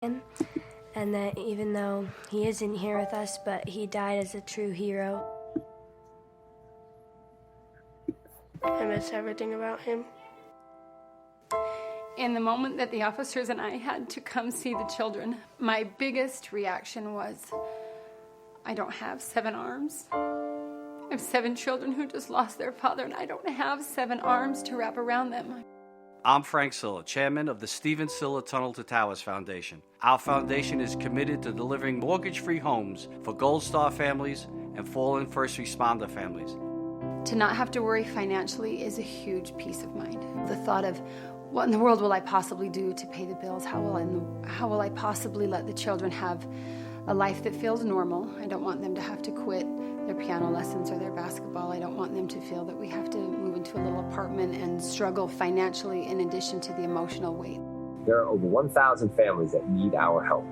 him, and that even though he isn't here with us, but he died as a true hero. I miss everything about him. In the moment that the officers and I had to come see the children, my biggest reaction was, I don't have 7 arms. I have 7 children who just lost their father, and I don't have 7 arms to wrap around them. I'm Frank Silla, chairman of the Stephen Silla Tunnel to Towers Foundation. Our foundation is committed to delivering mortgage-free homes for Gold Star families and fallen first responder families. To not have to worry financially is a huge peace of mind. The thought of, what in the world will I possibly do to pay the bills? How will I possibly let the children have a life that feels normal? I don't want them to have to quit their piano lessons or their basketball. I don't want them to feel that we have to move into a little apartment and struggle financially in addition to the emotional weight. There are over 1,000 families that need our help.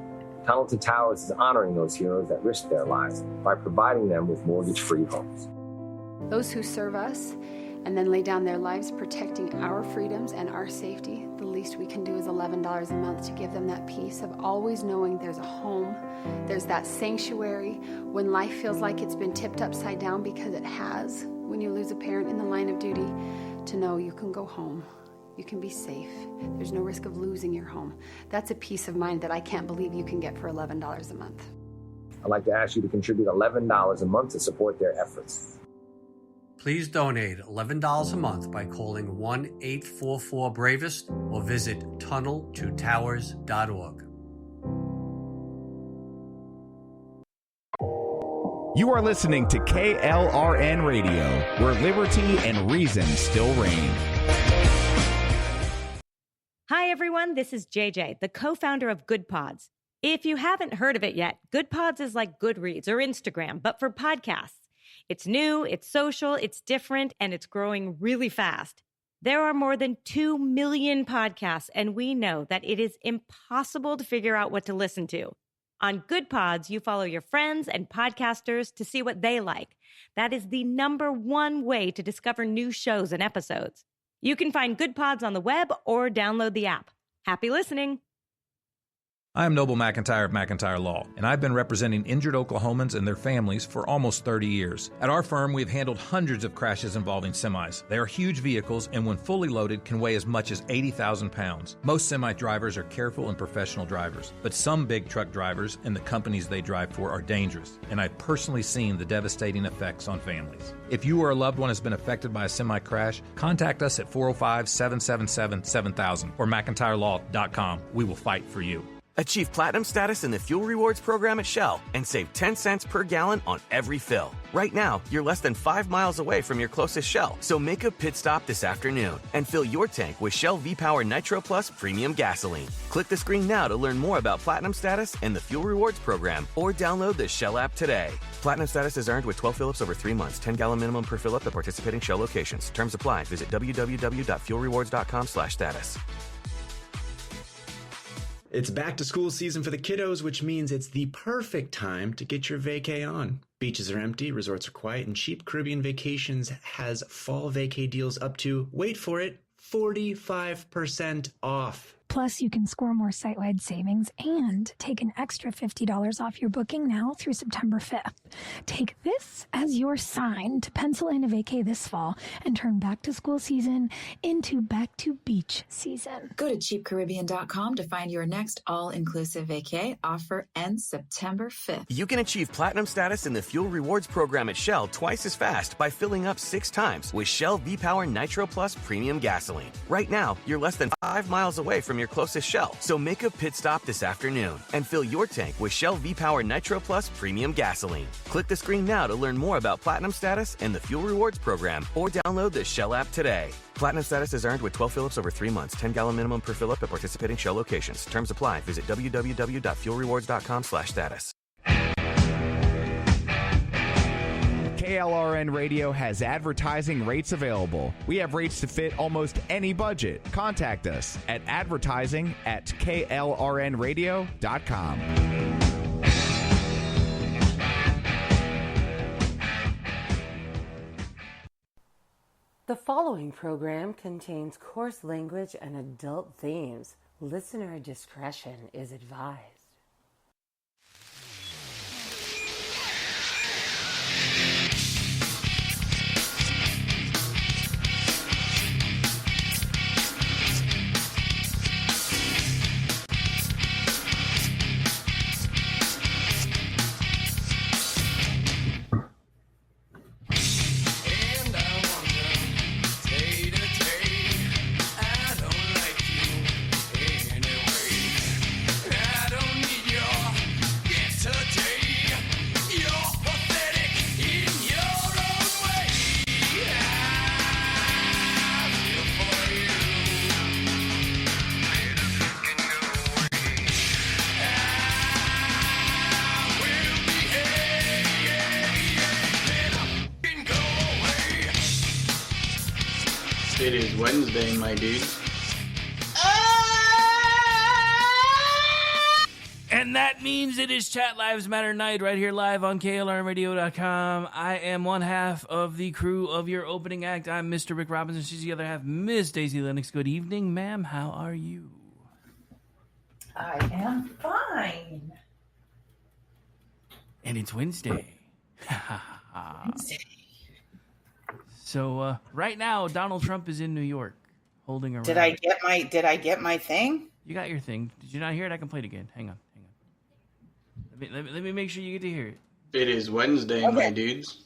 Tunnel to Towers is honoring those heroes that risked their lives by providing them with mortgage-free homes. Those who serve us and then lay down their lives protecting our freedoms and our safety, the least we can do is $11 a month to give them that peace of always knowing there's a home, there's that sanctuary when life feels like it's been tipped upside down, because it has, when you lose a parent in the line of duty, to know you can go home, you can be safe, there's no risk of losing your home. That's a peace of mind that I can't believe you can get for $11 a month. I'd like to ask you to contribute $11 a month to support their efforts. Please donate $11 a month by calling 1-844-BRAVEST or visit tunneltotowers.org. You are listening to KLRN Radio, where liberty and reason still reign. Hi, everyone. This is JJ, the co-founder of Good Pods. If you haven't heard of it yet, Good Pods is like Goodreads or Instagram, but for podcasts. It's new, it's social, it's different, and it's growing really fast. There are more than 2 million podcasts, and we know that it is impossible to figure out what to listen to. On Good Pods, you follow your friends and podcasters to see what they like. That is the #1 way to discover new shows and episodes. You can find Good Pods on the web or download the app. Happy listening. I am Noble McIntyre of McIntyre Law, and I've been representing injured Oklahomans and their families for almost 30 years. At our firm, we've handled hundreds of crashes involving semis. They are huge vehicles and when fully loaded can weigh as much as 80,000 pounds. Most semi drivers are careful and professional drivers, but some big truck drivers and the companies they drive for are dangerous, and I've personally seen the devastating effects on families. If you or a loved one has been affected by a semi crash, contact us at 405-777-7000 or McIntyreLaw.com. We will fight for you. Achieve platinum status in the Fuel Rewards program at Shell and save 10 cents per gallon on every fill. Right now, you're less than 5 miles away from your closest Shell, so make a pit stop this afternoon and fill your tank with Shell V-Power Nitro Plus Premium Gasoline. Click the screen now to learn more about platinum status and the Fuel Rewards program, or download the Shell app today. Platinum status is earned with 12 fill-ups over 3 months, 10-gallon minimum per fill-up at participating Shell locations. Terms apply. Visit www.fuelrewards.com/status. It's back to school season for the kiddos, which means it's the perfect time to get your vacay on. Beaches are empty, resorts are quiet, and Cheap Caribbean Vacations has fall vacay deals up to, wait for it, 45% off. Plus, you can score more site-wide savings and take an extra $50 off your booking now through September 5th. Take this as your sign to pencil in a vacay this fall and turn back-to-school season into back-to-beach season. Go to cheapcaribbean.com to find your next all-inclusive vacay. Offer ends September 5th. You can achieve platinum status in the Fuel Rewards program at Shell twice as fast by filling up 6 times with Shell V-Power Nitro Plus Premium Gasoline. Right now, you're less than 5 miles away from your closest Shell, so make a pit stop this afternoon and fill your tank with Shell V-Power Nitro Plus Premium Gasoline. Click the screen now to learn more about platinum status and the Fuel Rewards program, or download the Shell app today. Platinum status is earned with 12 fill-ups over 3 months, 10-gallon minimum per fill-up at participating Shell locations. Terms apply. Visit www.fuelrewards.com/status. KLRN Radio has advertising rates available. We have rates to fit almost any budget. Contact us at advertising@klrnradio.com. The following program contains coarse language and adult themes. Listener discretion is advised. It is Wednesday, my dudes. And that means it is Chat Lives Matter night right here live on KLRradio.com. I am one half of the crew of your opening act. I'm Mr. Rick Robinson. She's the other half, Miss Daisy Lennox. Good evening, ma'am. How are you? I am fine. And it's Wednesday. So right now, Donald Trump is in New York, holding a rally. Did I get my thing? You got your thing. Did you not hear it? I can play it again. Hang on. Let me make sure you get to hear it. It is Wednesday, my dudes.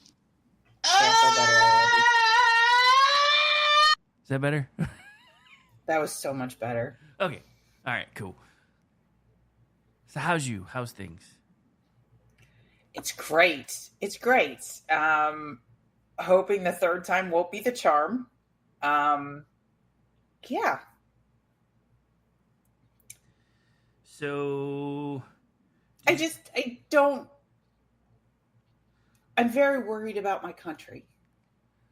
Is that better? That was so much better. Okay. All right. Cool. So how's things? It's great. It's great. Hoping the third time won't be the charm. Yeah. So I'm very worried about my country.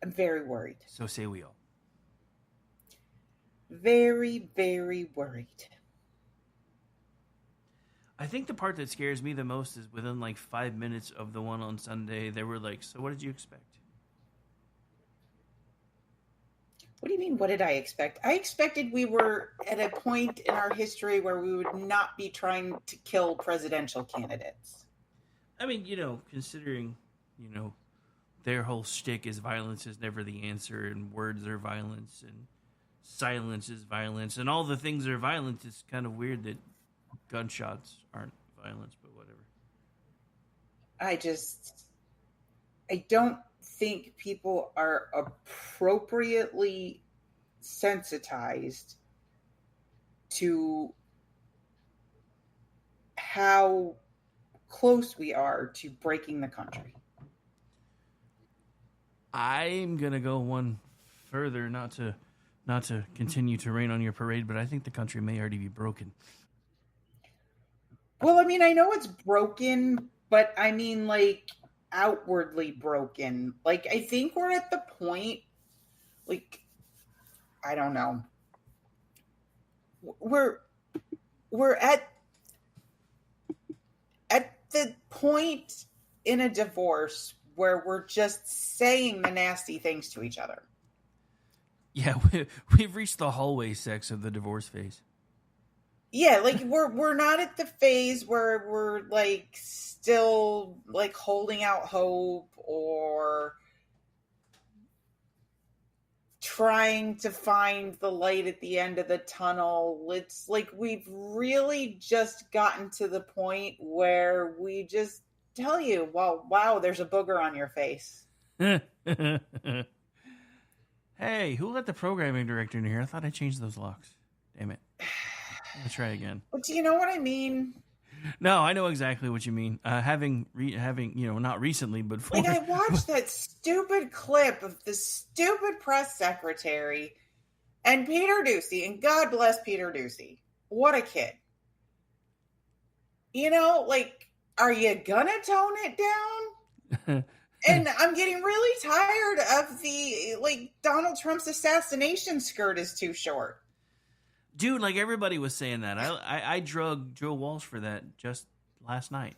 I'm very worried. So say we all. Very, very worried. I think the part that scares me the most is within like 5 minutes of the one on Sunday, they were like, so what did you expect? What do you mean, what did I expect? I expected we were at a point in our history where we would not be trying to kill presidential candidates. I mean, considering, their whole shtick is violence is never the answer, and words are violence, and silence is violence, and all the things are violent. It's kind of weird that gunshots aren't violence, but whatever. I don't think people are appropriately sensitized to how close we are to breaking the country. I'm gonna go one further, not to continue to rain on your parade, but I think the country may already be broken. Well, I mean, I know it's broken, but I mean, like, outwardly broken. Like, I think we're at the point, like, I don't know. We're at the point in a divorce where we're just saying the nasty things to each other. Yeah, we've reached the hallway sex of the divorce phase. Yeah, like we're not at the phase where we're like still like holding out hope or trying to find the light at the end of the tunnel. It's like we've really just gotten to the point where we just tell you, well, wow, there's a booger on your face. Hey, who let the programming director in here? I thought I changed those locks. Damn it. Let's try again. But do you know what I mean? No, I know exactly what you mean. Having not recently, but like I watched that stupid clip of the stupid press secretary and Peter Doocy, and God bless Peter Doocy. What a kid. Like, are you gonna tone it down? And I'm getting really tired of the, like, Donald Trump's assassination skirt is too short. Dude, like everybody was saying that. I drug Joe Walsh for that just last night.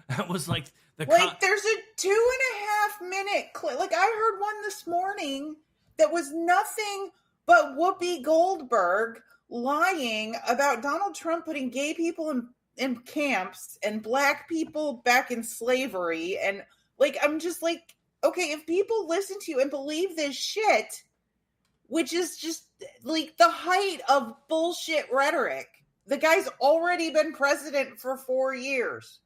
That was like there's a 2.5 minute clip. Like, I heard one this morning that was nothing but Whoopi Goldberg lying about Donald Trump putting gay people in camps and black people back in slavery. And like, I'm just like, okay, if people listen to you and believe this shit, which is just like the height of bullshit rhetoric, the guy's already been president for 4 years.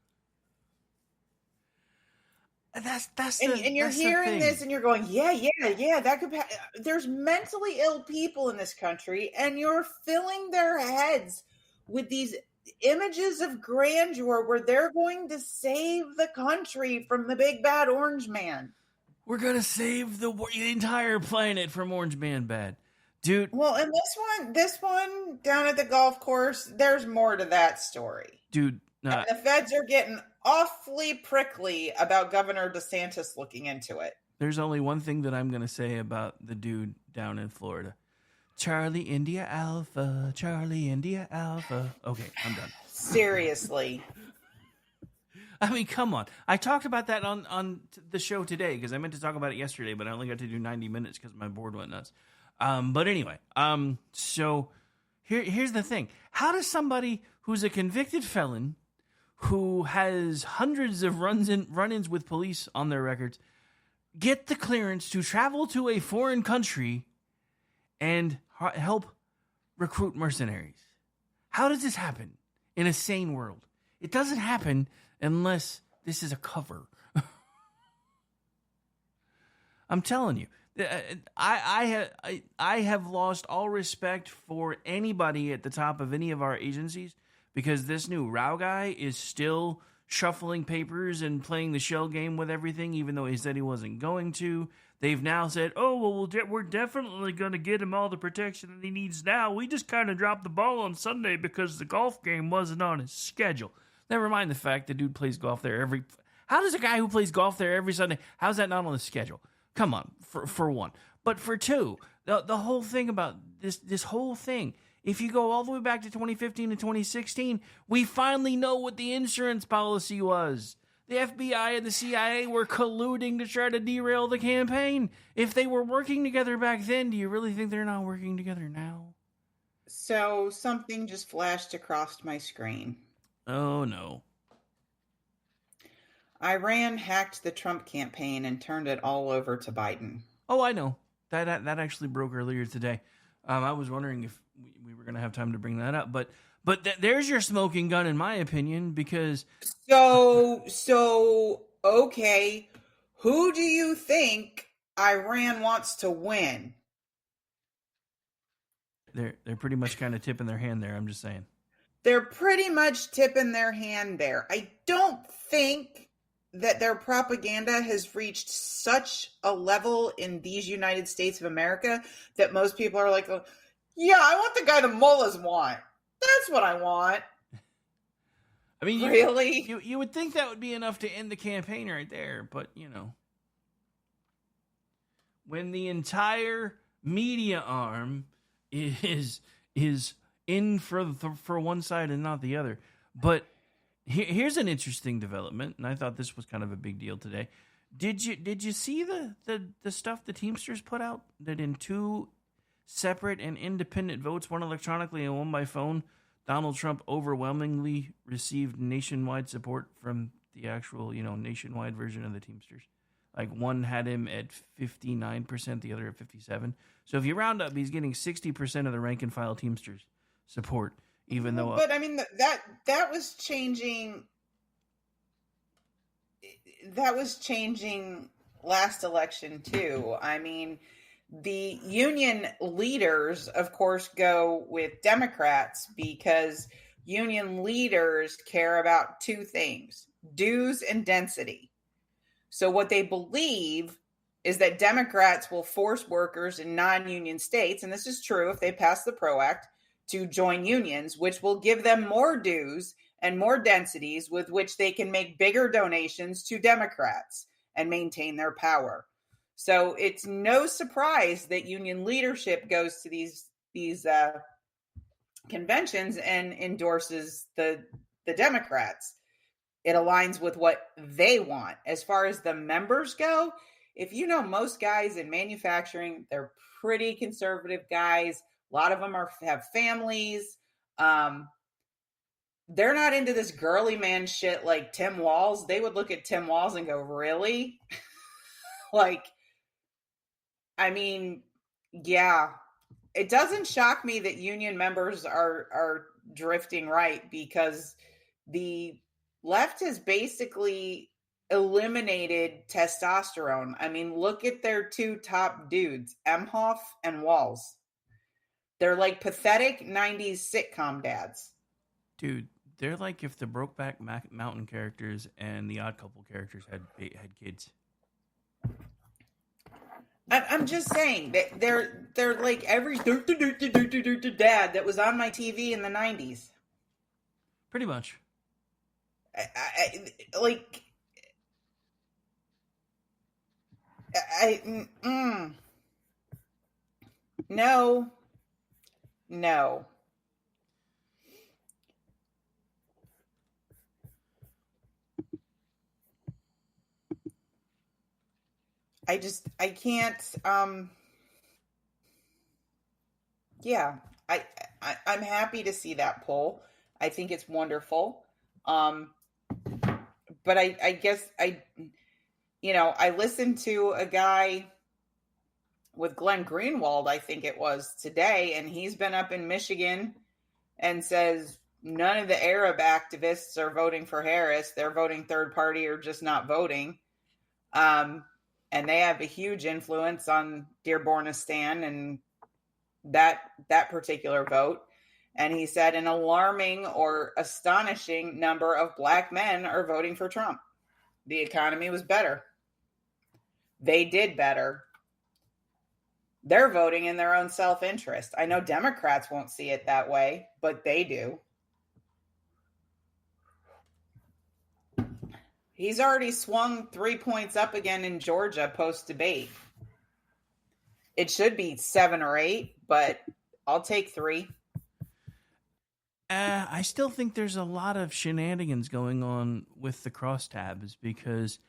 And you're hearing this and you're going, yeah, that could there's mentally ill people in this country, and you're filling their heads with these images of grandeur where they're going to save the country from the big bad orange man. We're going to save the entire planet from Orange Man Bad. Dude. Well, and this one down at the golf course, there's more to that story. Dude. And the feds are getting awfully prickly about Governor DeSantis looking into it. There's only one thing that I'm going to say about the dude down in Florida. Charlie India Alpha, Charlie India Alpha. Okay, I'm done. Seriously. I mean, come on. I talked about that on the show today because I meant to talk about it yesterday, but I only got to do 90 minutes because my board went nuts. But anyway, so here's the thing. How does somebody who's a convicted felon, who has hundreds of run-ins with police on their records, get the clearance to travel to a foreign country and help recruit mercenaries? How does this happen in a sane world? It doesn't happen unless this is a cover. I'm telling you, I have lost all respect for anybody at the top of any of our agencies, because this new Rao guy is still shuffling papers and playing the shell game with everything, even though he said he wasn't going to. They've now said, oh, well, we're definitely going to get him all the protection that he needs now. We just kind of dropped the ball on Sunday because the golf game wasn't on his schedule. Never mind the fact the dude plays golf there How does a guy who plays golf there every Sunday, how's that not on the schedule? Come on, for one. But for two, the whole thing about this whole thing, if you go all the way back to 2015 and 2016, we finally know what the insurance policy was. The FBI and the CIA were colluding to try to derail the campaign. If they were working together back then, do you really think they're not working together now? So something just flashed across my screen. Oh, no. Iran hacked the Trump campaign and turned it all over to Biden. Oh, I know. That actually broke earlier today. I was wondering if we were going to have time to bring that up, but there's your smoking gun, in my opinion, because so okay, who do you think Iran wants to win? They're pretty much kind of tipping their hand there. I'm just saying. They're pretty much tipping their hand there. I don't think that their propaganda has reached such a level in these United States of America that most people are like, yeah, I want the guy the mullahs want. That's what I want. I mean, really? You would think that would be enough to end the campaign right there, but, you know. When the entire media arm is in for one side and not the other. But here's an interesting development, and I thought this was kind of a big deal today. Did you see the stuff the Teamsters put out, that in two separate and independent votes, one electronically and one by phone, Donald Trump overwhelmingly received nationwide support from the actual, nationwide version of the Teamsters? Like, one had him at 59%, the other at 57%. So if you round up, he's getting 60% of the rank and file Teamsters support, even though. But I mean, that was changing. That was changing last election too. I mean, the union leaders, of course, go with Democrats because union leaders care about two things: dues and density. So what they believe is that Democrats will force workers in non-union states, and this is true if they pass the PRO Act, to join unions, which will give them more dues and more densities with which they can make bigger donations to Democrats and maintain their power. So it's no surprise that union leadership goes to these conventions and endorses the Democrats. It aligns with what they want. As far as the members go, if you know most guys in manufacturing, they're pretty conservative guys. A lot of them have families. They're not into this girly man shit like Tim Walz. They would look at Tim Walz and go, really? Like, I mean, yeah. It doesn't shock me that union members are drifting right, because the left has basically eliminated testosterone. I mean, look at their two top dudes, Emhoff and Walz. They're like pathetic 90s sitcom dads. Dude, they're like if the Brokeback Mountain characters and the Odd Couple characters had kids. I'm just saying that they're like every dad that was on my TV in the 90s. Pretty much. No. I can't, yeah, I'm happy to see that poll. I think it's wonderful. But I guess I listened to a guy with Glenn Greenwald, I think it was today, and he's been up in Michigan and says none of the Arab activists are voting for Harris. They're voting third party or just not voting. And they have a huge influence on Dearbornistan and that particular vote. And he said an alarming or astonishing number of black men are voting for Trump. The economy was better. They did better. They're voting in their own self-interest. I know Democrats won't see it that way, but they do. He's already swung 3 points up again in Georgia post-debate. It should be 7 or 8, but I'll take 3. I still think there's a lot of shenanigans going on with the crosstabs, because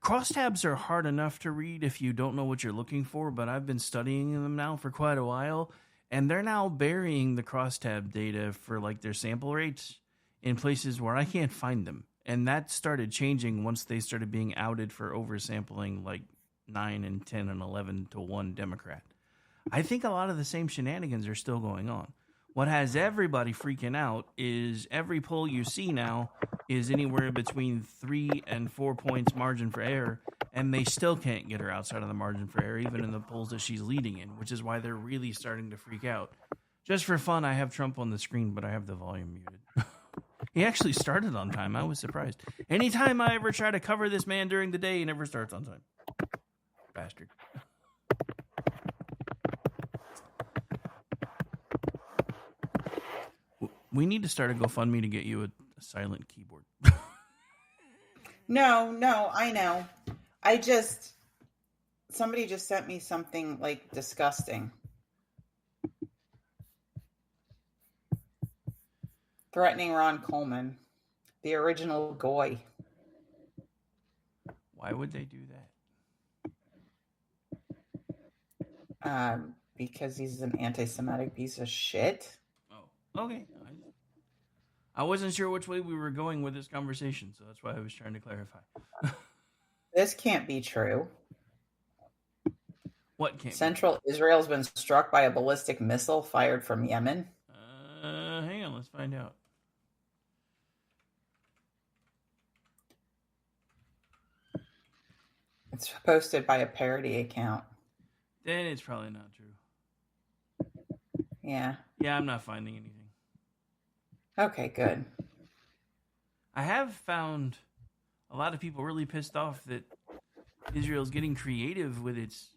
crosstabs are hard enough to read if you don't know what you're looking for, but I've been studying them now for quite a while, and they're now burying the crosstab data for like their sample rates in places where I can't find them. And that started changing once they started being outed for oversampling like 9 and 10 and 11 to 1 Democrat. I think a lot of the same shenanigans are still going on. What has everybody freaking out is every poll you see now is anywhere between 3 and 4 points margin for error, and they still can't get her outside of the margin for error, even in the polls that she's leading in, which is why they're really starting to freak out. Just for fun, I have Trump on the screen, but I have the volume muted. He actually started on time. I was surprised. Anytime I ever try to cover this man during the day, he never starts on time. Bastard. We need to start a GoFundMe to get you a silent keyboard. No, I know. Somebody just sent me something like disgusting. Threatening Ron Coleman, the original Goy. Why would they do that? Because he's an anti-Semitic piece of shit. Oh, okay. I wasn't sure which way we were going with this conversation, so that's why I was trying to clarify. This can't be true. What can't? Central Israel's been struck by a ballistic missile fired from Yemen. Hang on, let's find out. It's posted by a parody account. Then it's probably not true. Yeah. Yeah, I'm not finding anything. Okay, good. I have found a lot of people really pissed off that Israel's getting creative with its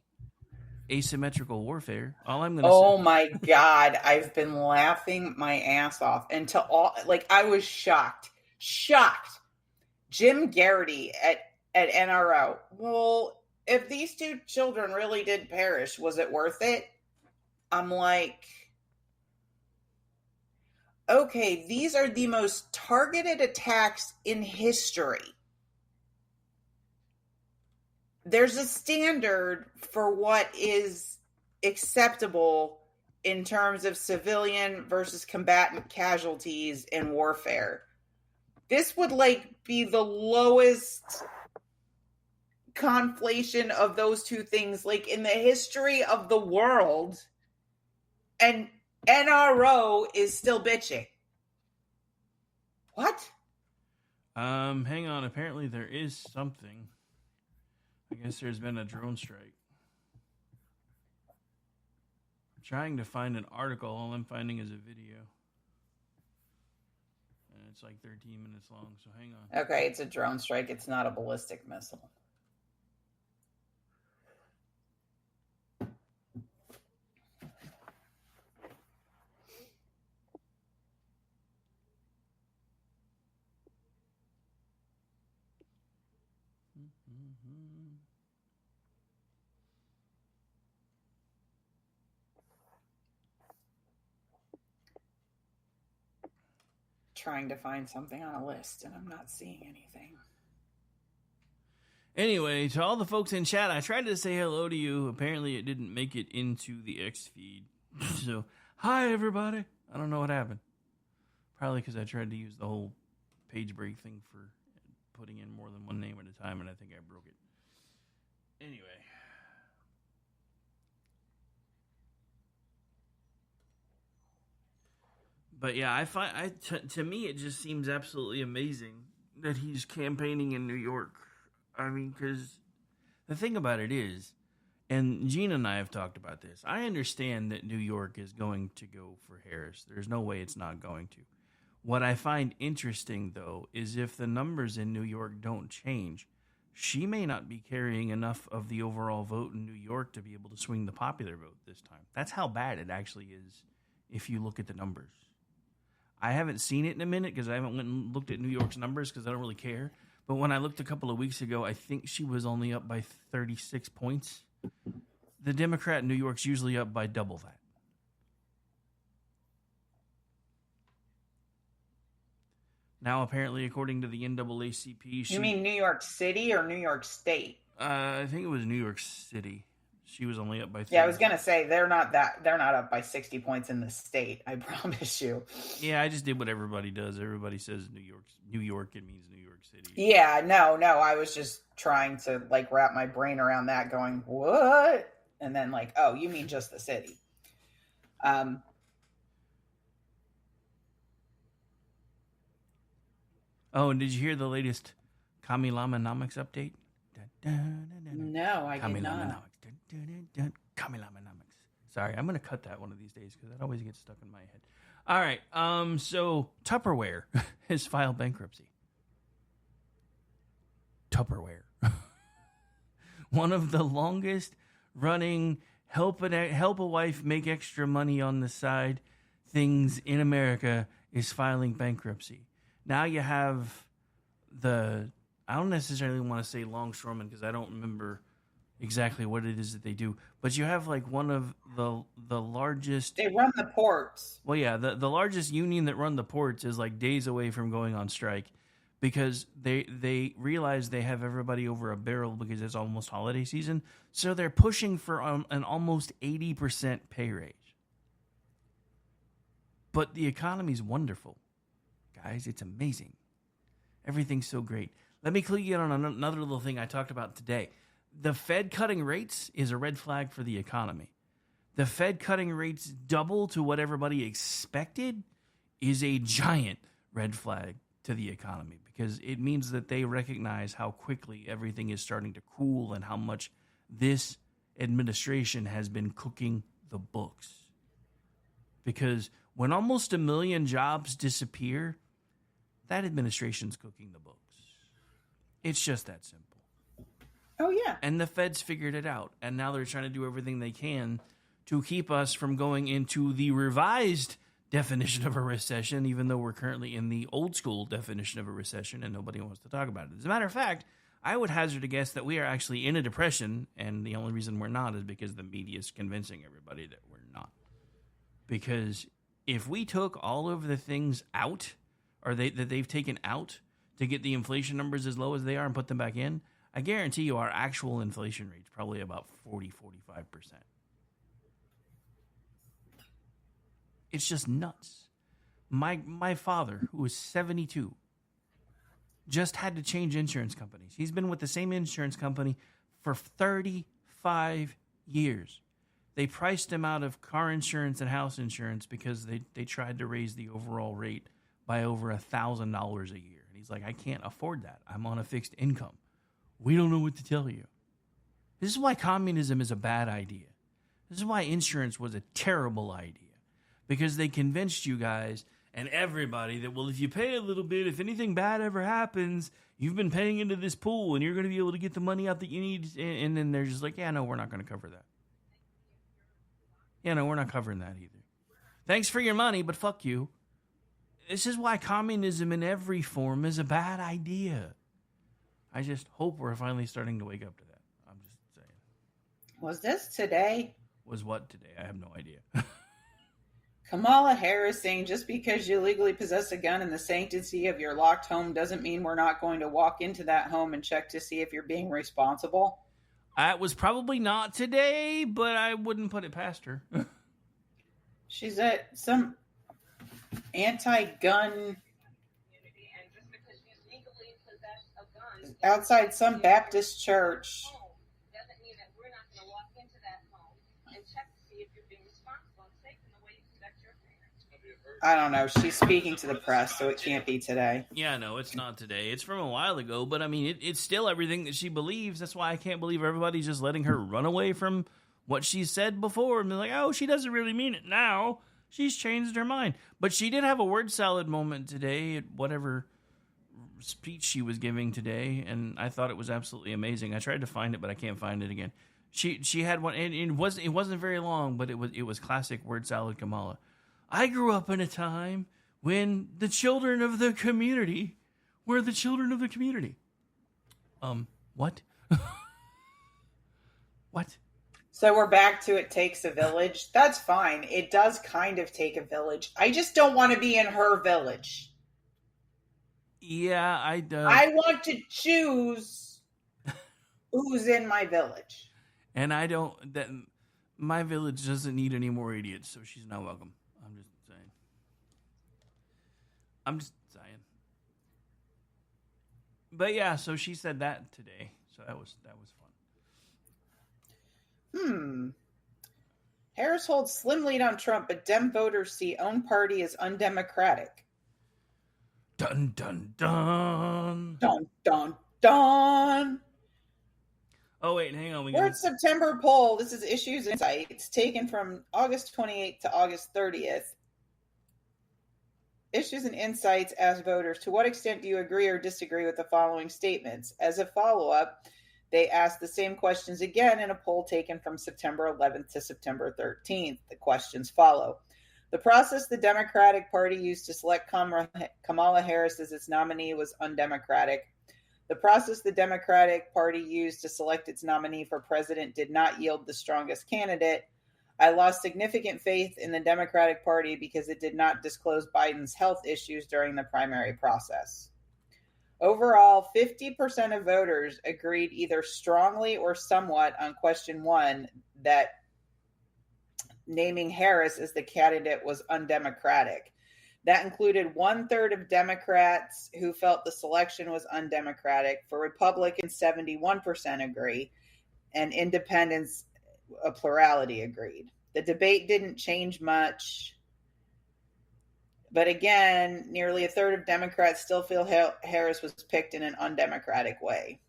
asymmetrical warfare. All I'm going to say... my God. I've been laughing my ass off. I was shocked. Jim Garrity at NRO. Well, if these 2 children really did perish, was it worth it? I'm like, okay, these are the most targeted attacks in history. There's a standard for what is acceptable in terms of civilian versus combatant casualties in warfare. This would like be the lowest conflation of those two things like in the history of the world, and NRO is still bitching. What? Hang on. Apparently there is something. I guess there's been a drone strike. I'm trying to find an article. All I'm finding is a video. And it's like 13 minutes long, so hang on. Okay, it's a drone strike. It's not a ballistic missile. Trying to find something on a list, and I'm not seeing anything. Anyway, to all the folks in chat, I tried to say hello to you. Apparently, it didn't make it into the X feed. So, hi, everybody. I don't know what happened. Probably because I tried to use the whole page break thing for putting in more than one name at a time, and I think I broke it. Anyway. But yeah, I find to me it just seems absolutely amazing that he's campaigning in New York. I mean, because the thing about it is, and Gina and I have talked about this, I understand that New York is going to go for Harris. There's no way it's not going to. What I find interesting, though, is if the numbers in New York don't change, she may not be carrying enough of the overall vote in New York to be able to swing the popular vote this time. That's how bad it actually is if you look at the numbers. I haven't seen it in a minute because I haven't went and looked at New York's numbers because I don't really care. But when I looked a couple of weeks ago, I think she was only up by 36 points. The Democrat in New York's usually up by double that. Now, apparently, according to the NAACP... You mean New York City or New York State? I think it was New York City. She was only up by 30. Yeah, I was gonna say they're not up by 60 points in the state. I promise you. Yeah, I just did what everybody does. Everybody says New York. It means New York City. Yeah, no. I was just trying to like wrap my brain around that, going what, and then like, oh, you mean just the city? Oh, and did you hear the latest Kamala-monomics update? No, I did not. Kamala-monomics. Sorry, I'm going to cut that one of these days because that always gets stuck in my head. All right, so Tupperware has filed bankruptcy. Tupperware. One of the longest running help a wife make extra money on the side things in America is filing bankruptcy. Now you have I don't necessarily want to say longshoremen because I don't remember exactly what it is that they do, but you have like one of the largest... They run the ports. Well, yeah, the largest union that run the ports is like days away from going on strike because they realize they have everybody over a barrel because it's almost holiday season, so they're pushing for an almost 80% pay raise. But the economy's wonderful. Guys, it's amazing. Everything's so great. Let me clue you in on another little thing I talked about today. The Fed cutting rates is a red flag for the economy. The Fed cutting rates double to what everybody expected is a giant red flag to the economy because it means that they recognize how quickly everything is starting to cool and how much this administration has been cooking the books. Because when almost 1 million jobs disappear, that administration's cooking the books. It's just that simple. Oh, yeah. And the Fed's figured it out. And now they're trying to do everything they can to keep us from going into the revised definition of a recession, even though we're currently in the old school definition of a recession and nobody wants to talk about it. As a matter of fact, I would hazard a guess that we are actually in a depression, and the only reason we're not is because the media is convincing everybody that we're not. Because if we took all of the things out, or that they've taken out to get the inflation numbers as low as they are and put them back in, I guarantee you our actual inflation rate's probably about 40-45%. It's just nuts. My father, who is 72, just had to change insurance companies. He's been with the same insurance company for 35 years. They priced him out of car insurance and house insurance because they tried to raise the overall rate by over $1,000 a year. And he's like, I can't afford that. I'm on a fixed income. We don't know what to tell you. This is why communism is a bad idea. This is why insurance was a terrible idea. Because they convinced you guys and everybody that, well, if you pay a little bit, if anything bad ever happens, you've been paying into this pool and you're going to be able to get the money out that you need. And then they're just like, yeah, no, we're not going to cover that. Yeah, no, we're not covering that either. Thanks for your money, but fuck you. This is why communism in every form is a bad idea. I just hope we're finally starting to wake up to that. I'm just saying. Was this today? Was what today? I have no idea. Kamala Harris saying just because you legally possess a gun in the sanctity of your locked home doesn't mean we're not going to walk into that home and check to see if you're being responsible. It was probably not today, but I wouldn't put it past her. She's at some anti-gun outside some Baptist church. I don't know. She's speaking to the press, so it can't be today. Yeah, no, it's not today. It's from a while ago, but I mean, it's still everything that she believes. That's why I can't believe everybody's just letting her run away from what she said before. And they're like, oh, she doesn't really mean it now. She's changed her mind. But she did have a word salad moment today at whatever speech she was giving today, and I thought it was absolutely amazing. I tried to find it, but I can't find it again. She had one, and it wasn't very long, but it was classic word salad Kamala. I grew up in a time when the children of the community were the children of the community. What? What? So we're back to it takes a village. That's fine. It does kind of take a village. I just don't want to be in her village. Yeah, I want to choose who's in my village. And I don't... my village doesn't need any more idiots, so she's not welcome. I'm just saying. But yeah, so she said that today. So that was fun. Harris holds slim lead on Trump, but Dem voters see own party as undemocratic. Dun, dun, dun. Dun, dun, dun. Oh, wait, hang on. Fourth September poll. This is Issues Insights, taken from August 28th to August 30th. Issues and Insights ask voters, to what extent do you agree or disagree with the following statements? As a follow-up, they asked the same questions again in a poll taken from September 11th to September 13th. The questions follow. The process the Democratic Party used to select Kamala Harris as its nominee was undemocratic. The process the Democratic Party used to select its nominee for president did not yield the strongest candidate. I lost significant faith in the Democratic Party because it did not disclose Biden's health issues during the primary process. Overall, 50% of voters agreed either strongly or somewhat on question 1 that naming Harris as the candidate was undemocratic. That included 1/3 of Democrats who felt the selection was undemocratic. For Republicans, 71% agree, and independents, a plurality, agreed. The debate didn't change much. But again, nearly 1/3 of Democrats still feel Harris was picked in an undemocratic way.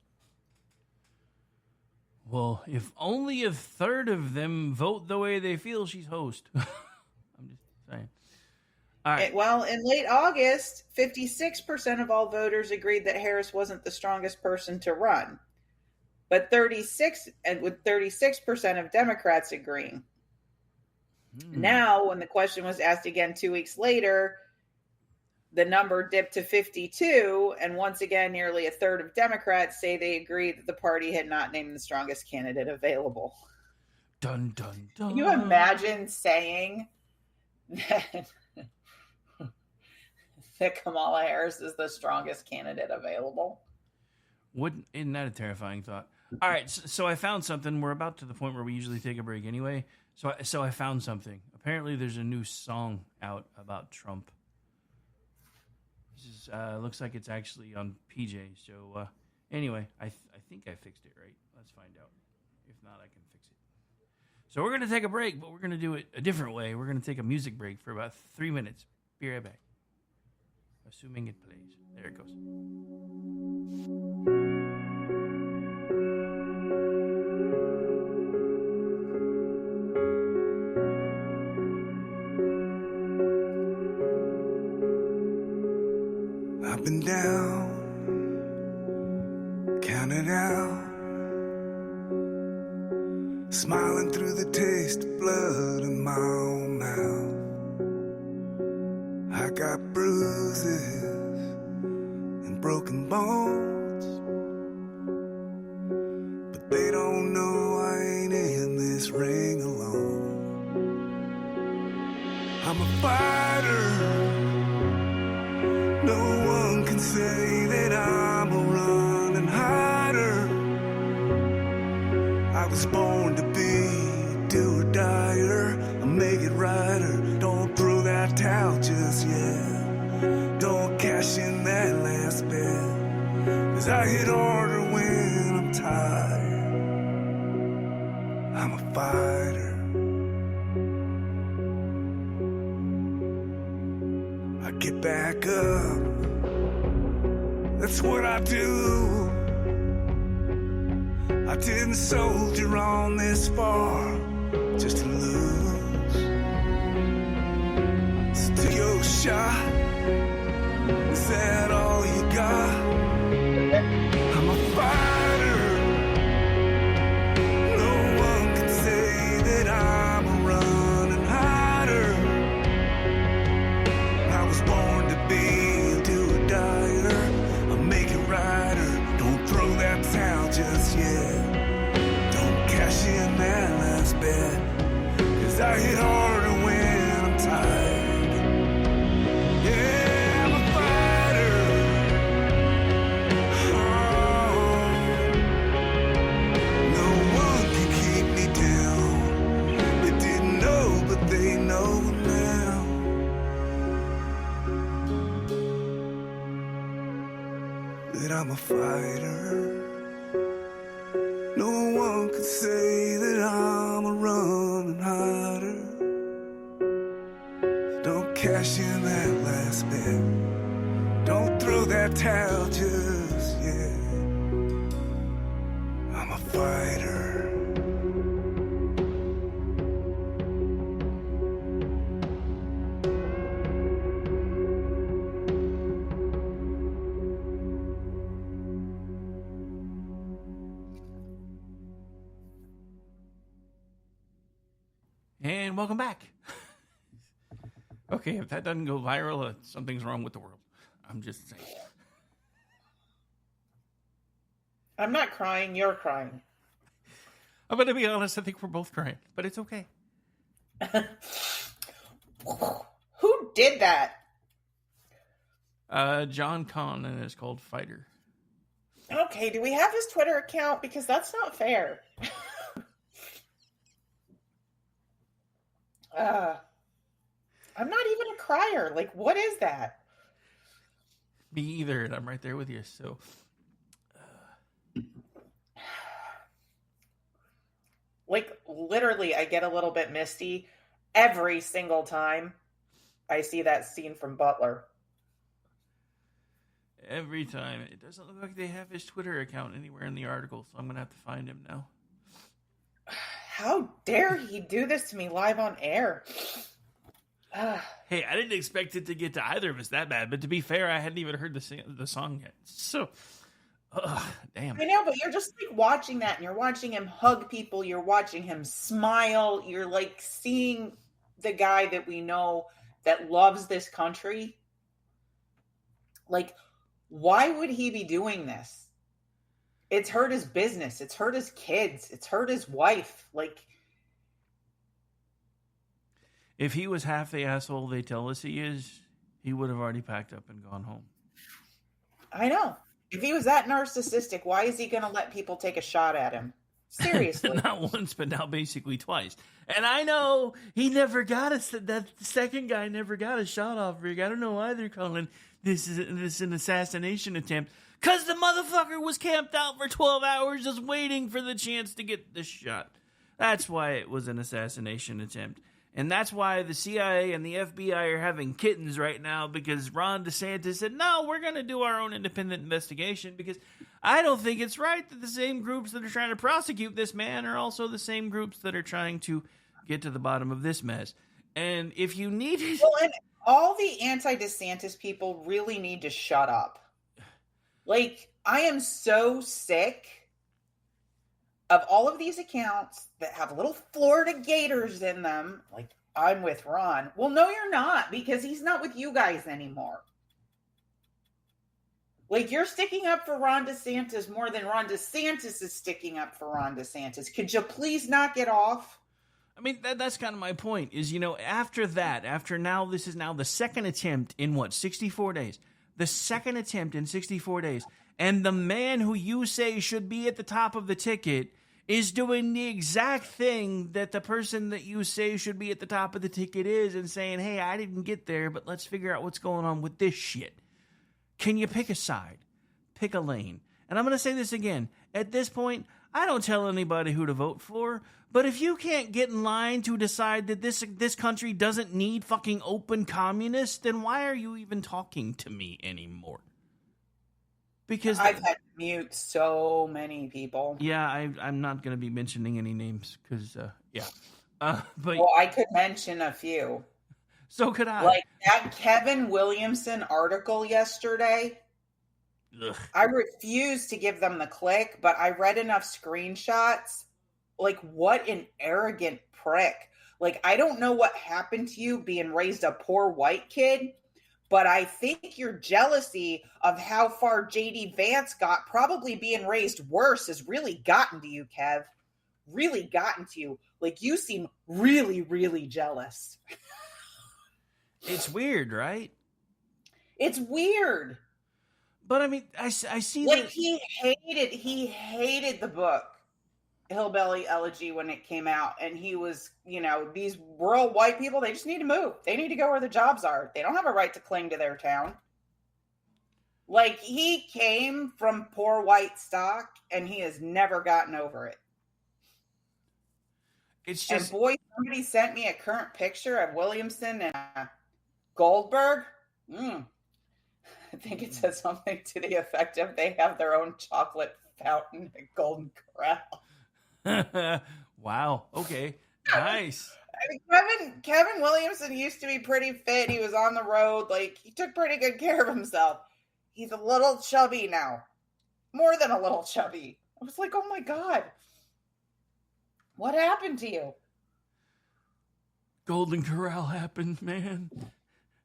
Well, if only 1/3 of them vote the way they feel, she's host. I'm just saying. All right. Well, in late August, 56% of all voters agreed that Harris wasn't the strongest person to run. But 36% of Democrats agreeing. Now, when the question was asked again 2 weeks later, the number dipped to 52, and once again, nearly 1/3 of Democrats say they agree that the party had not named the strongest candidate available. Dun, dun, dun. Can you imagine saying that Kamala Harris is the strongest candidate available? Isn't that a terrifying thought? All right, so I found something. We're about to the point where we usually take a break anyway. So I found something. Apparently, there's a new song out about Trump. This is, looks like it's actually on PJ. So anyway, I think I fixed it right. Let's find out. If not, I can fix it. So we're going to take a break, but we're going to do it a different way. We're going to take a music break for about 3 minutes. Be right back. Assuming it plays. There it goes. Up and down, counted out, smiling through the taste of blood in my own mouth. I got bruises and broken bones, but they don't know I ain't in this ring alone. I'm a fighter. No one can say that I'm a running hider. I was born to be a do or dyer, a make it rider. Don't throw that towel just yet. Don't cash in that last bet, 'cause I hit harder when I'm tired. I'm a fighter. I get back up. That's what I do. I didn't soldier on this far just to lose. So take your shot. Is that all you got? I'm a fighter. No one can say that I'm a running hider. I was born to be a do-or-dyer, a make-it-rider. Don't throw that towel just yet. Don't cash in that last bet, 'cause I hit harder when I'm tired. Yeah, I'm a fighter. Oh, no one can keep me down. They didn't know, but they know now. That I'm a fighter. No one could say that I'm a running hider. Don't cash in that last bet. Don't throw that towel just yet. I'm a fighter. And welcome back. Okay, if that doesn't go viral, something's wrong with the world. I'm just saying. I'm not crying, you're crying. I'm going to be honest, I think we're both crying, but it's okay. Who did that? John Conn, and it's called Fighter. Okay, do we have his Twitter account? Because that's not fair. I'm not even a crier. Like, what is that? Me either, and I'm right there with you, so... Like, literally, I get a little bit misty every single time I see that scene from Butler. Every time. It doesn't look like they have his Twitter account anywhere in the article, so I'm going to have to find him now. How dare he do this to me live on air? Hey, I didn't expect it to get to either of us that bad, but to be fair, I hadn't even heard the song yet. So, damn. I know, but you're just like watching that, and you're watching him hug people, you're watching him smile, you're like seeing the guy that we know that loves this country. Like, why would he be doing this? It's hurt his business. It's hurt his kids. It's hurt his wife. Like, if he was half the asshole they tell us he is, he would have already packed up and gone home. I know. If he was that narcissistic, why is he going to let people take a shot at him? Seriously. Not once, but now basically twice. And I know he never got us. That second guy never got a shot off rig. I don't know why they're calling this an assassination attempt. Because the motherfucker was camped out for 12 hours just waiting for the chance to get the shot. That's why it was an assassination attempt. And that's why the CIA and the FBI are having kittens right now, because Ron DeSantis said, no, we're going to do our own independent investigation, because I don't think it's right that the same groups that are trying to prosecute this man are also the same groups that are trying to get to the bottom of this mess. And if you need it... Well, and all the anti-DeSantis people really need to shut up. Like, I am so sick of all of these accounts that have little Florida Gators in them. Like, I'm with Ron. Well, no, you're not, because he's not with you guys anymore. Like, you're sticking up for Ron DeSantis more than Ron DeSantis is sticking up for Ron DeSantis. Could you please knock it off? I mean, that's kind of my point, is, after now, this is now the second attempt in 64 days. The second attempt in 64 days. And the man who you say should be at the top of the ticket is doing the exact thing that the person that you say should be at the top of the ticket is, and saying, hey, I didn't get there, but let's figure out what's going on with this shit. Can you pick a side? Pick a lane. And I'm going to say this again. At this point, I don't tell anybody who to vote for, but if you can't get in line to decide that this country doesn't need fucking open communists, then why are you even talking to me anymore? Because I've had to mute so many people. Yeah, I'm not going to be mentioning any names because, yeah. But well, I could mention a few. So could I. Like that Kevin Williamson article yesterday. Ugh. I refused to give them the click, but I read enough screenshots. Like, what an arrogant prick. Like, I don't know what happened to you being raised a poor white kid, but I think your jealousy of how far J.D. Vance got, probably being raised worse, has really gotten to you, Kev. Really gotten to you. Like, you seem really, really jealous. It's weird, right? It's weird. But, I mean, I see like, that... He hated the book, Hillbilly Elegy, when it came out. And he was, these rural white people, they just need to move. They need to go where the jobs are. They don't have a right to cling to their town. Like, he came from poor white stock, and he has never gotten over it. It's just... And boy, somebody sent me a current picture of Williamson and Goldberg. I think it says something to the effect of they have their own chocolate fountain at Golden Corral. Wow. Okay. Nice. I mean, Kevin Williamson used to be pretty fit. He was on the road. Like, he took pretty good care of himself. He's a little chubby now. More than a little chubby. I was like, oh my God. What happened to you? Golden Corral happened, man.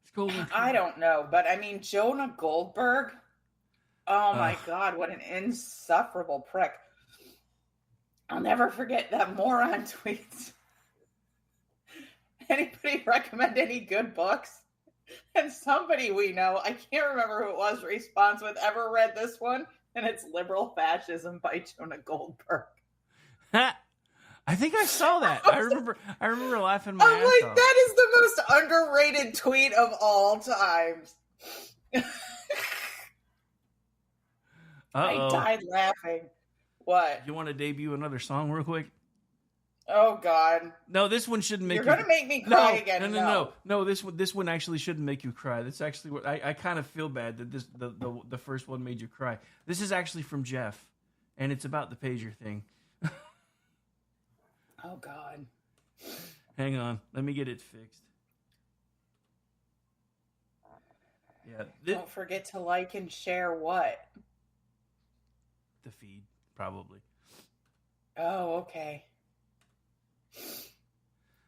It's Golden Corral. I don't know, but I mean, Jonah Goldberg. Oh my God, what an insufferable prick. I'll never forget that moron tweets. Anybody recommend any good books? And somebody we know, I can't remember who it was, responds with, ever read this one? And it's Liberal Fascism by Jonah Goldberg. I think I saw that. I remember laughing my ass like, off. that is the most underrated tweet of all times. I died laughing. What? You want to debut another song real quick? Oh God! No, this one shouldn't make You're you. You're gonna make me cry again. No. This one actually shouldn't make you cry. That's actually what I kind of feel bad that the first one made you cry. This is actually from Jeff, and it's about the pager thing. Oh God! Hang on, let me get it fixed. Yeah. Don't forget to like and share what? The feed, probably. Oh, okay.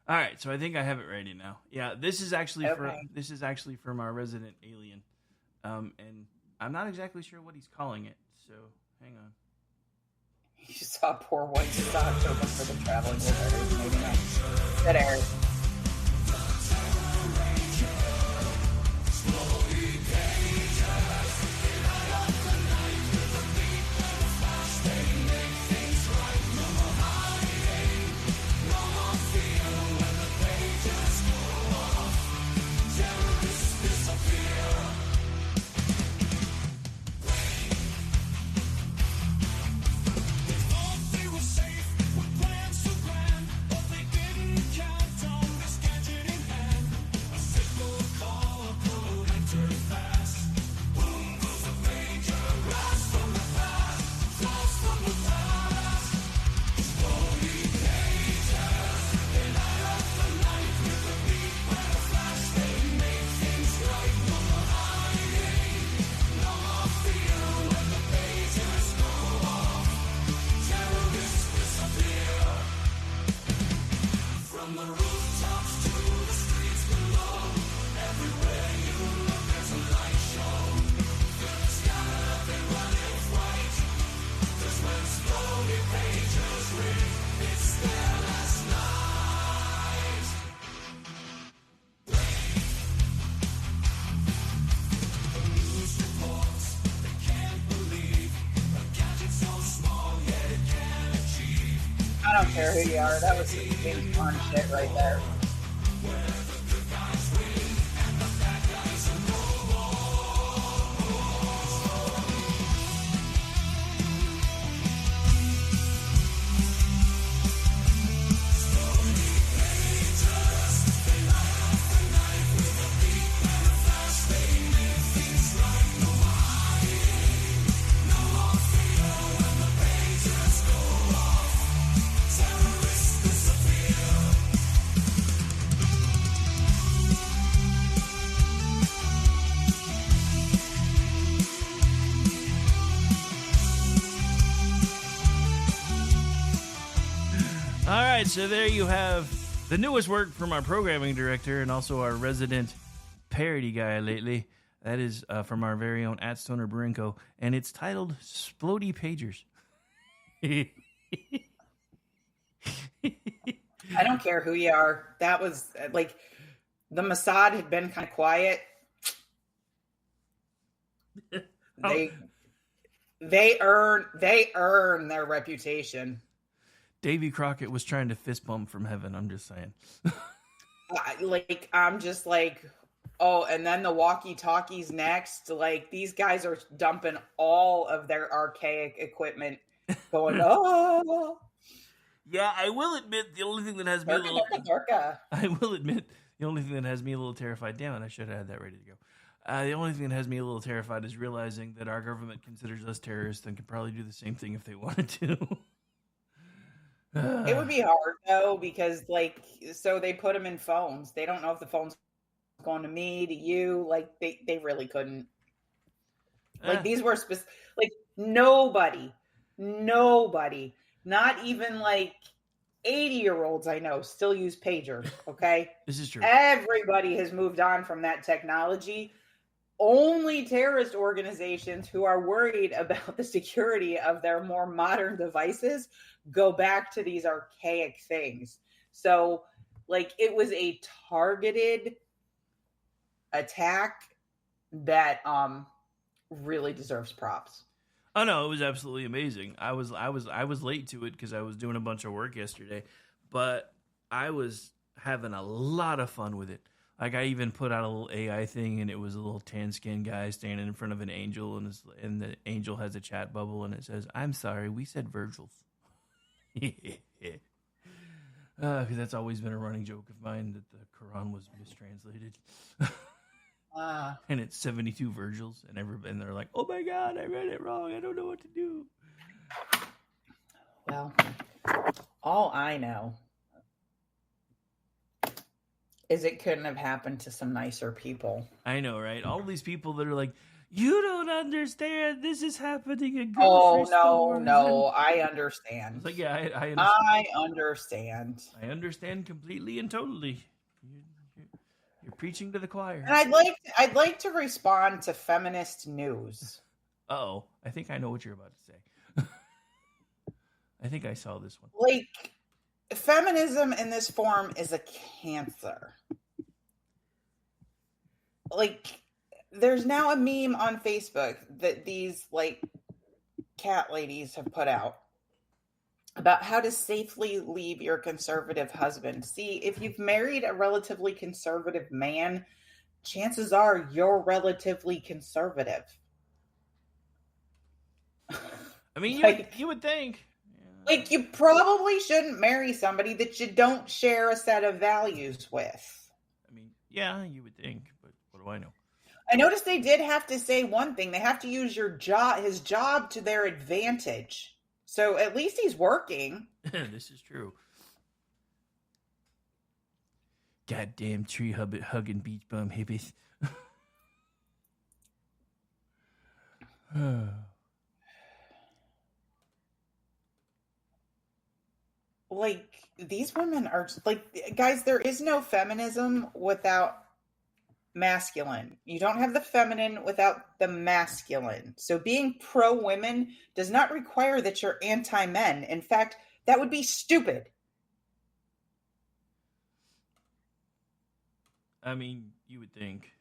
All right, so I think I have it ready now. Yeah, this is actually okay. From our resident alien, and I'm not exactly sure what he's calling it. So hang on. You saw poor white stock open for the traveling with maybe not. Good air. I don't care who you are. That was some James Bond shit right there. All right, so there you have the newest work from our programming director and also our resident parody guy lately. That is from our very own @Stoner Barinko, and it's titled Splody Pagers. I don't care who you are. That was like the Mossad had been kind of quiet. They earn their reputation. Davy Crockett was trying to fist bump from heaven. I'm just saying. I'm just like, oh, and then the walkie-talkies next. Like, these guys are dumping all of their archaic equipment, going, oh. Yeah, I will admit the only thing that has me a little. I will admit the only thing that has me a little terrified. Damn it! I should have had that ready to go. The only thing that has me a little terrified is realizing that our government considers us terrorists and could probably do the same thing if they wanted to. It would be hard though, because so they put them in phones. They don't know if the phone's going to me, to you. Like they really couldn't. Like these were nobody, not even 80-year-olds I know still use pagers. Okay, this is true. Everybody has moved on from that technology. Only terrorist organizations who are worried about the security of their more modern devices go back to these archaic things. So, it was a targeted attack that really deserves props. Oh no, it was absolutely amazing. I was late to it because I was doing a bunch of work yesterday, but I was having a lot of fun with it. I even put out a little AI thing, and it was a little tan-skinned guy standing in front of an angel, and the angel has a chat bubble, and it says, "I'm sorry, we said Virgil's." Because that's always been a running joke of mine, that the Quran was mistranslated. And it's 72 Virgils, and they're like, "Oh my God, I read it wrong. I don't know what to do." Well, all I know is it couldn't have happened to some nicer people. I know, right? All these people that are like, "You don't understand. This is happening in grocery stores." No, I understand. Yeah, I understand. I understand. I understand completely and totally. You're preaching to the choir. And I'd like to respond to feminist news. Uh-oh, I think I know what you're about to say. I think I saw this one. Feminism in this form is a cancer. There's now a meme on Facebook that these cat ladies have put out about how to safely leave your conservative husband. See, if you've married a relatively conservative man, chances are you're relatively conservative. I mean, you would think. You probably shouldn't marry somebody that you don't share a set of values with. I mean, yeah, you would think, but what do I know? I noticed they did have to say one thing. They have to use his job to their advantage. So at least he's working. This is true. Goddamn tree hugging beach bum hippies. These women are guys, there is no feminism without masculine. You don't have the feminine without the masculine. So being pro-women does not require that you're anti-men. In fact, that would be stupid. I mean, you would think.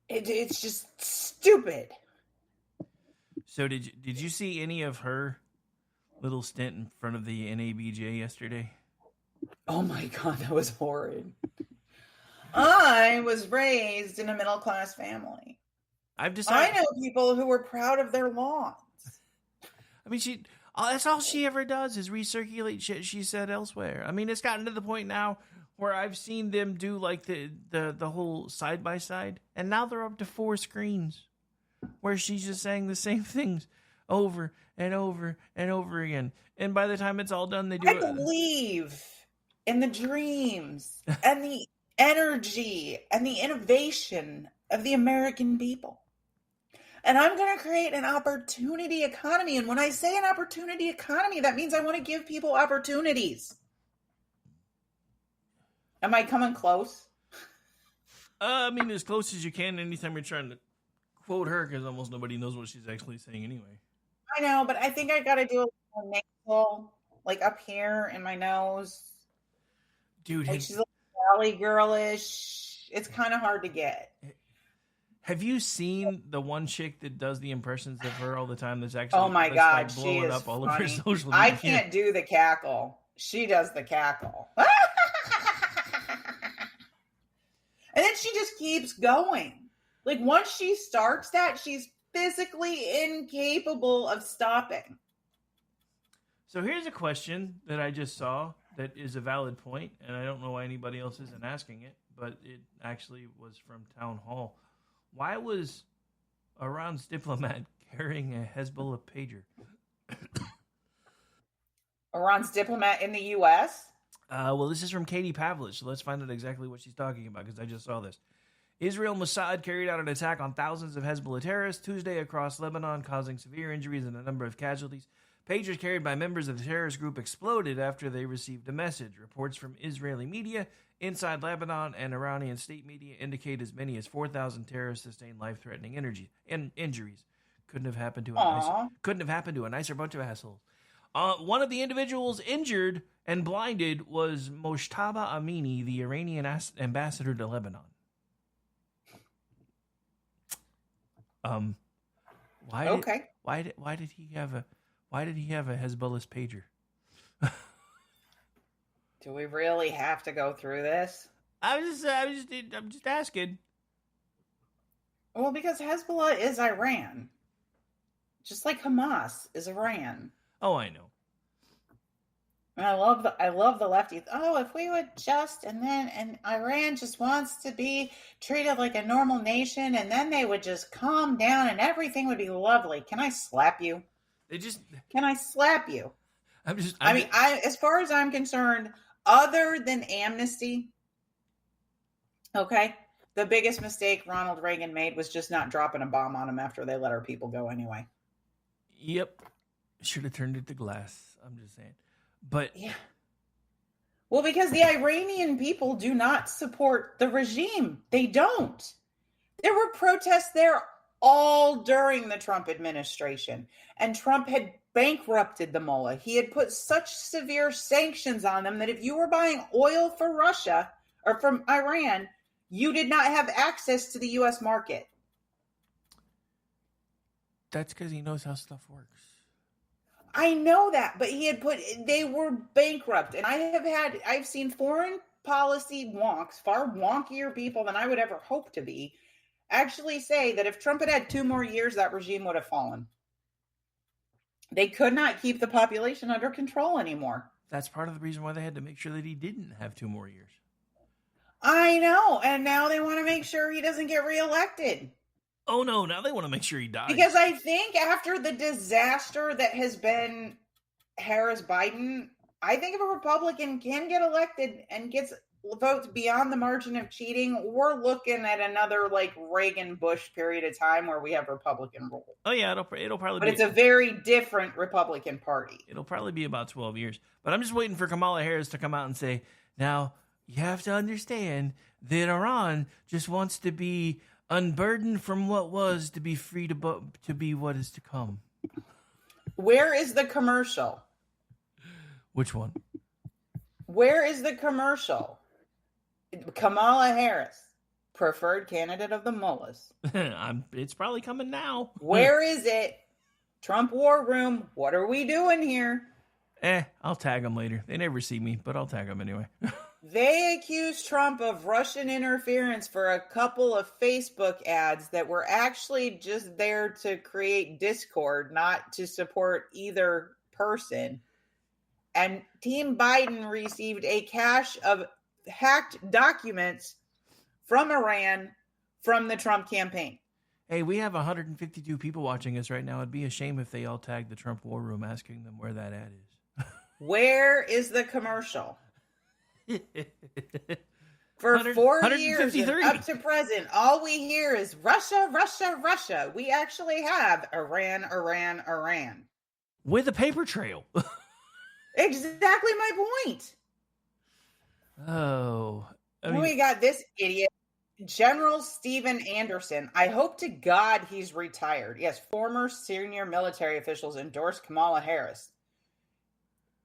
It's just stupid. So did you see any of her little stint in front of the NABJ yesterday? Oh my God, that was horrid. I was raised in a middle-class family. I've decided. I know people who were proud of their lawns. I mean, that's all she ever does is recirculate shit she said elsewhere. I mean, it's gotten to the point now where I've seen them do like the whole side by side, and now they're up to 4 screens where she's just saying the same things over and over and over again. And by the time it's all done, they do it. I believe in the dreams and the energy and the innovation of the American people. And I'm going to create an opportunity economy. And when I say an opportunity economy, that means I want to give people opportunities. Am I coming close? I mean, as close as you can anytime you're trying to quote her, because almost nobody knows what she's actually saying anyway. I know, but I think I got to do a little nasal, like up here in my nose. Dude, like she's a little valley girlish. It's kind of hard to get. Have you seen the one chick that does the impressions of her all the time? That's actually Oh my God, blowing she is up all funny. over social media. I can't do the cackle. She does the cackle. And then she just keeps going. Like once she starts that, she's physically incapable of stopping. So here's a question that I just saw that is a valid point, and I don't know why anybody else isn't asking it, but it actually was from Town Hall. Why was Iran's diplomat carrying a Hezbollah pager? Iran's diplomat in the U.S.? Well, this is from Katie Pavlich, so let's find out exactly what she's talking about, because I just saw this. Israel Mossad carried out an attack on thousands of Hezbollah terrorists Tuesday across Lebanon, causing severe injuries and a number of casualties. Pagers carried by members of the terrorist group exploded after they received a message. Reports from Israeli media, inside Lebanon, and Iranian state media indicate as many as 4,000 terrorists sustained life-threatening injuries. Couldn't have happened to a nicer bunch of assholes. One of the individuals injured and blinded was Moshtaba Amini, the Iranian ambassador to Lebanon. Why did he have a Hezbollah's pager? Do we really have to go through this? I'm just asking. Well, because Hezbollah is Iran. Just like Hamas is Iran. Oh, I know. And I love the lefties. Oh, if we would just, and Iran just wants to be treated like a normal nation, and then they would just calm down and everything would be lovely. Can I slap you? Can I slap you? As far as I'm concerned, other than amnesty, okay, the biggest mistake Ronald Reagan made was just not dropping a bomb on them after they let our people go anyway. Yep. Should have turned it to glass. I'm just saying. But yeah. Well, because the Iranian people do not support the regime. They don't. There were protests there all during the Trump administration. And Trump had bankrupted the mullah. He had put such severe sanctions on them that if you were buying oil for Russia or from Iran, you did not have access to the U.S. market. That's because he knows how stuff works. I know that, but they were bankrupt. And I've seen foreign policy wonks, far wonkier people than I would ever hope to be, actually say that if Trump had 2 more years, that regime would have fallen. They could not keep the population under control anymore. That's part of the reason why they had to make sure that he didn't have 2 more years. I know. And now they want to make sure he doesn't get reelected. Oh, no. Now they want to make sure he dies. Because I think after the disaster that has been Harris-Biden, I think if a Republican can get elected and gets votes beyond the margin of cheating, we're looking at another like Reagan-Bush period of time where we have Republican rule. Oh, yeah. It'll probably But be... it's a very different Republican Party. It'll probably be about 12 years. But I'm just waiting for Kamala Harris to come out and say, now, you have to understand that Iran just wants to be unburdened from what was to be free to be what is to come. Where is the commercial? Which one? Where is the commercial? Kamala Harris, preferred candidate of the mullahs. It's probably coming now. Where is it? Trump War Room, what are we doing here? I'll tag them later. They never see me, but I'll tag them anyway. They accused Trump of Russian interference for a couple of Facebook ads that were actually just there to create discord, not to support either person. And Team Biden received a cache of hacked documents from Iran from the Trump campaign. Hey, we have 152 people watching us right now. It'd be a shame if they all tagged the Trump War Room asking them where that ad is. Where is the commercial? For 4 years and up to present, all we hear is Russia, Russia, Russia. We actually have Iran, Iran, Iran. With a paper trail. Exactly my point. Oh. We got this idiot, General Stephen Anderson. I hope to God he's retired. Yes, former senior military officials endorsed Kamala Harris.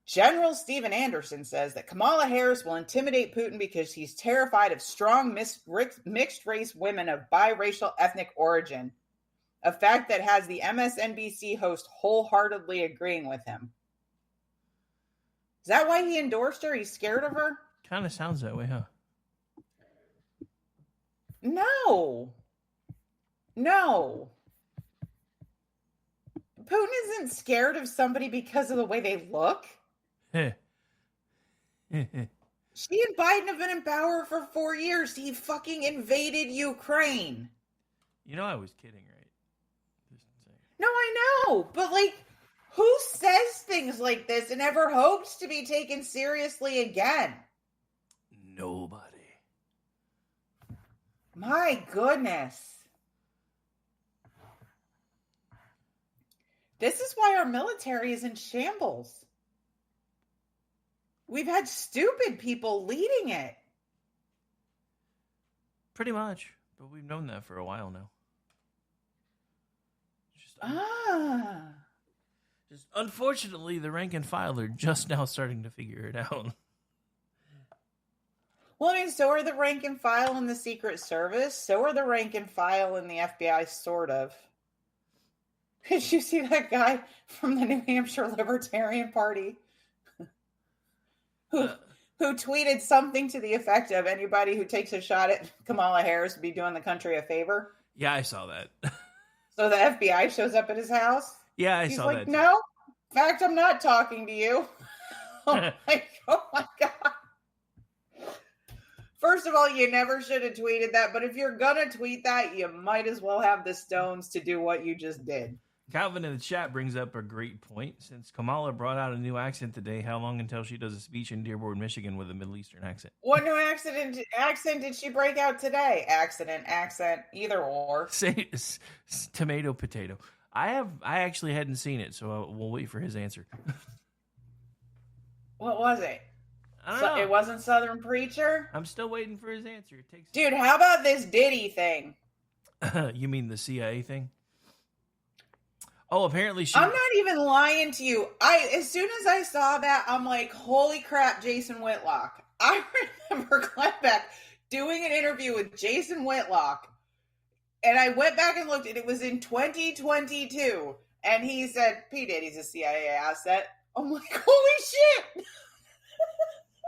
General Stephen Anderson says that Kamala Harris will intimidate Putin because he's terrified of strong mixed-race women of biracial ethnic origin, a fact that has the MSNBC host wholeheartedly agreeing with him. Is that why he endorsed her? He's scared of her? Kind of sounds that way, huh? No. Putin isn't scared of somebody because of the way they look. She and Biden have been in power for 4 years. He fucking invaded Ukraine. You know I was kidding, right? No, I know. But, like, who says things like this and ever hopes to be taken seriously again? Nobody. My goodness. This is why our military is in shambles. We've had stupid people leading it. Pretty much. But we've known that for a while now. Just unfortunately, the rank and file are just now starting to figure it out. Well, I mean, so are the rank and file in the Secret Service. So are the rank and file in the FBI, sort of. Did you see that guy from the New Hampshire Libertarian Party who tweeted something to the effect of anybody who takes a shot at Kamala Harris would be doing the country a favor? Yeah, I saw that. So the FBI shows up at his house? Yeah, I He's saw like, that. no, in fact, I'm not talking to you. Oh my God. First of all, you never should have tweeted that, but if you're gonna tweet that, you might as well have the stones to do what you just did. Calvin in the chat brings up a great point. Since Kamala brought out a new accent today, how long until she does a speech in Dearborn, Michigan with a Middle Eastern accent? What new accent did she break out today? Accent, either or. Say tomato, potato. I actually hadn't seen it, so we'll wait for his answer. What was it? I don't know. It wasn't Southern Preacher? I'm still waiting for his answer. It takes. Dude, how about this Diddy thing? You mean the CIA thing? Oh, apparently she... I'm not even lying to you. As soon as I saw that, I'm like, holy crap, Jason Whitlock. I remember Glenn Beck doing an interview with Jason Whitlock, and I went back and looked, and it was in 2022, and he said, P. Diddy's a CIA asset. I'm like, holy shit!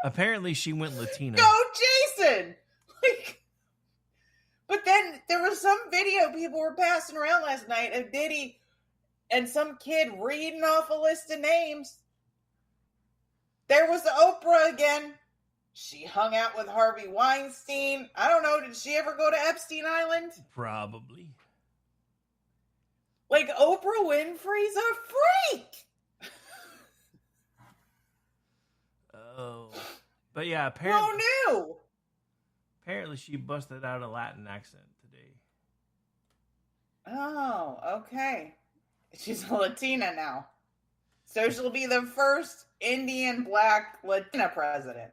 Apparently she went Latina. Go, Jason! But then there was some video people were passing around last night of Diddy and some kid reading off a list of names. There was Oprah again. She hung out with Harvey Weinstein. I don't know, did she ever go to Epstein Island? Probably. Like, Oprah Winfrey's a freak! Oh. But yeah, apparently... Who knew? Apparently she busted out a Latin accent today. Oh, okay. She's a Latina now. So she'll be the first Indian black Latina president.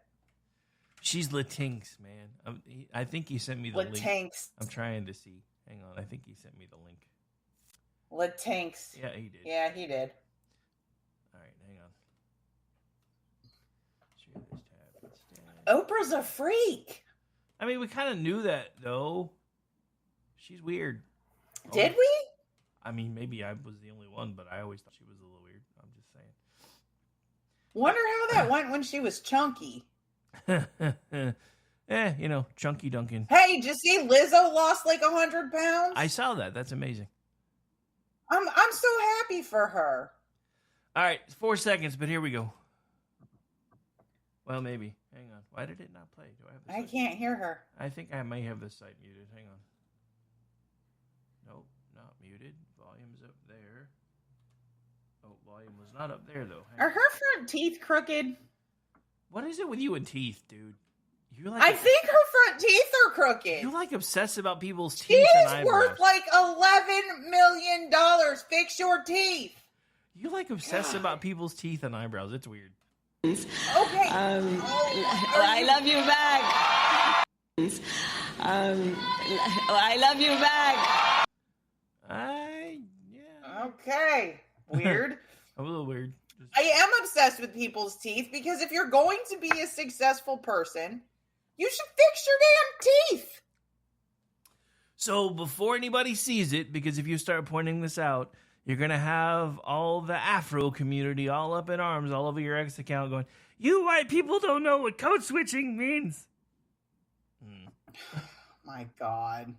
She's Latinx, man. I think he sent me the link. Latinx. I'm trying to see. Hang on. I think he sent me the link. Latinx. Yeah, he did. Yeah, he did. All right, hang on. Share this tab. Oprah's a freak. I mean, we kind of knew that, though. She's weird. Did we? I mean, maybe I was the only one, but I always thought she was a little weird. I'm just saying. Wonder how that went when she was chunky. Chunky Duncan. Hey, did you see Lizzo lost like 100 pounds? I saw that. That's amazing. I'm so happy for her. All right, 4 seconds, but here we go. Well, maybe. Hang on. Why did it not play? Do I have this? I can't hear her. I think I may have this site muted. Hang on. Nope, not muted. Volume's up there. Oh, volume was not up there, though. Are her front teeth crooked? What is it with you and teeth, dude? I think her front teeth are crooked. You obsess about people's teeth She and is eyebrows. worth like $11 million. Fix your teeth. You obsess about people's teeth and eyebrows. It's weird. Okay. I love you back. I love you back. Okay. Weird. A little weird. I am obsessed with people's teeth because if you're going to be a successful person, you should fix your damn teeth. So before anybody sees it, because if you start pointing this out, you're going to have all the Afro community all up in arms all over your X account going, you white people don't know what code switching means. My God.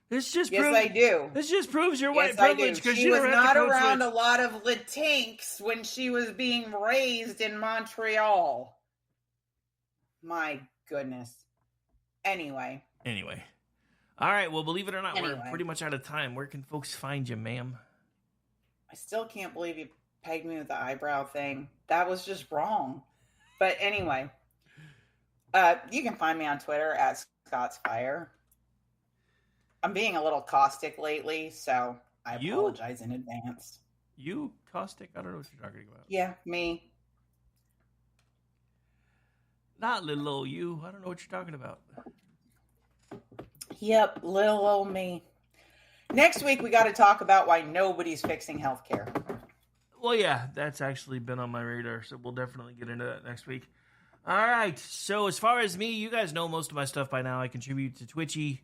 This just yes, I do. This just proves your white yes, privilege because she was not around a lot of Latinx when she was being raised in Montreal. My goodness. Anyway. All right. Well, believe it or not, we're pretty much out of time. Where can folks find you, ma'am? I still can't believe you pegged me with the eyebrow thing. That was just wrong. But anyway, you can find me on Twitter at ScottsFire. I'm being a little caustic lately, so I apologize in advance. You caustic? I don't know what you're talking about. Yeah, me. Not little old you. I don't know what you're talking about. Yep, little old me. Next week, we got to talk about why nobody's fixing healthcare. Well, yeah, that's actually been on my radar, so we'll definitely get into that next week. All right, so as far as me, you guys know most of my stuff by now. I contribute to Twitchy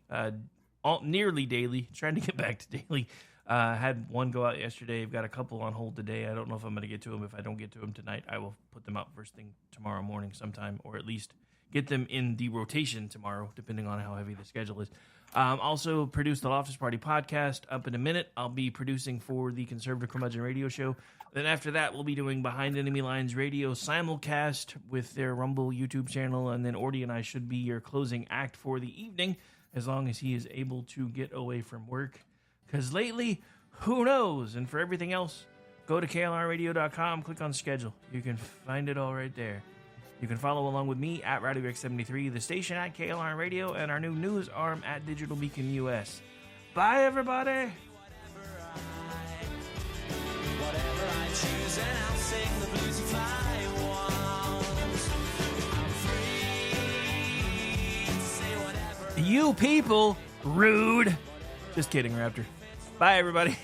nearly daily, trying to get back to daily. Had one go out yesterday. I've got a couple on hold today. I don't know if I'm going to get to them. If I don't get to them tonight, I will put them out first thing tomorrow morning sometime, or at least get them in the rotation tomorrow, depending on how heavy the schedule is. Also produce the Loftus Party podcast up in a minute. I'll be producing for the Conservative Curmudgeon Radio Show. Then after that, we'll be doing Behind Enemy Lines Radio simulcast with their Rumble YouTube channel. And then Ordy and I should be your closing act for the evening, as long as he is able to get away from work. Because lately, who knows? And for everything else, go to klrradio.com, click on schedule. You can find it all right there. You can follow along with me at RadioX73, the station at KLR Radio, and our new news arm at Digital Beacon US. Bye, everybody! Whatever I choose, and I'll sing the bluesy fly ones. I'm free to say whatever. You people, rude. Just kidding, Raptor. Bye, everybody.